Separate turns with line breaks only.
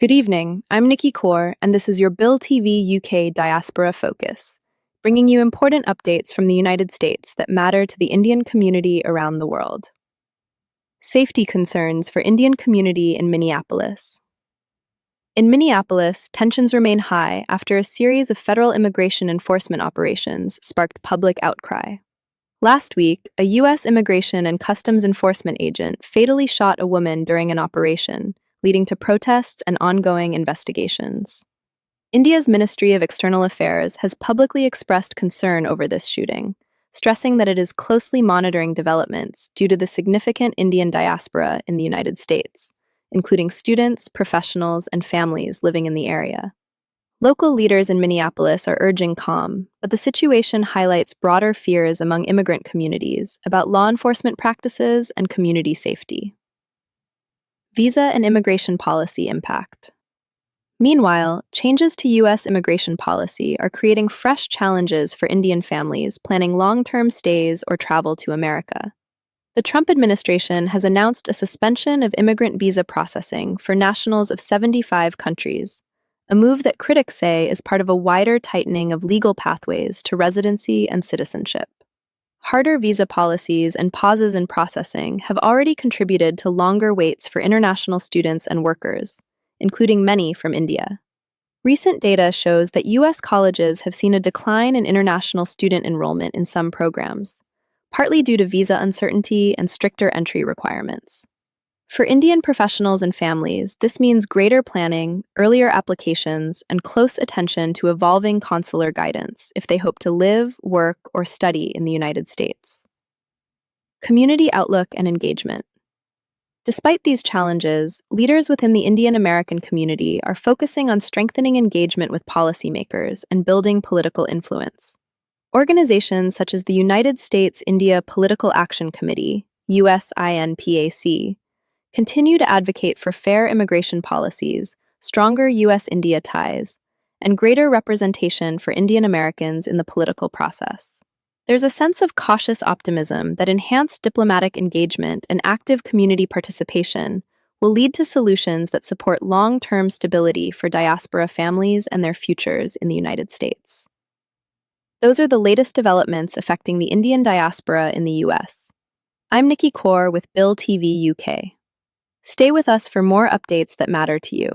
Good evening. I'm Nikki Kaur, and this is your Bill TV UK Diaspora Focus, bringing you important updates from the United States that matter to the Indian community around the world. Safety concerns for Indian community in Minneapolis. In Minneapolis, tensions remain high after a series of federal immigration enforcement operations sparked public outcry. Last week, a U.S. Immigration and Customs Enforcement agent fatally shot a woman during an operation, leading to protests and ongoing investigations. India's Ministry of External Affairs has publicly expressed concern over this shooting, stressing that it is closely monitoring developments due to the significant Indian diaspora in the United States, including students, professionals, and families living in the area. Local leaders in Minneapolis are urging calm, but the situation highlights broader fears among immigrant communities about law enforcement practices and community safety. Visa and immigration policy impact. Meanwhile, changes to U.S. immigration policy are creating fresh challenges for Indian families planning long-term stays or travel to America. The Trump administration has announced a suspension of immigrant visa processing for nationals of 75 countries, a move that critics say is part of a wider tightening of legal pathways to residency and citizenship. Harder visa policies and pauses in processing have already contributed to longer waits for international students and workers, including many from India. Recent data shows that U.S. colleges have seen a decline in international student enrollment in some programs, partly due to visa uncertainty and stricter entry requirements. For Indian professionals and families, this means greater planning, earlier applications, and close attention to evolving consular guidance if they hope to live, work, or study in the United States. Community outlook and engagement. Despite these challenges, leaders within the Indian American community are focusing on strengthening engagement with policymakers and building political influence. Organizations such as the United States India Political Action Committee, USINPAC, continue to advocate for fair immigration policies, stronger U.S.-India ties, and greater representation for Indian Americans in the political process. There's a sense of cautious optimism that enhanced diplomatic engagement and active community participation will lead to solutions that support long-term stability for diaspora families and their futures in the United States. Those are the latest developments affecting the Indian diaspora in the U.S. I'm Nikki Kaur with Bill TV UK. Stay with us for more updates that matter to you.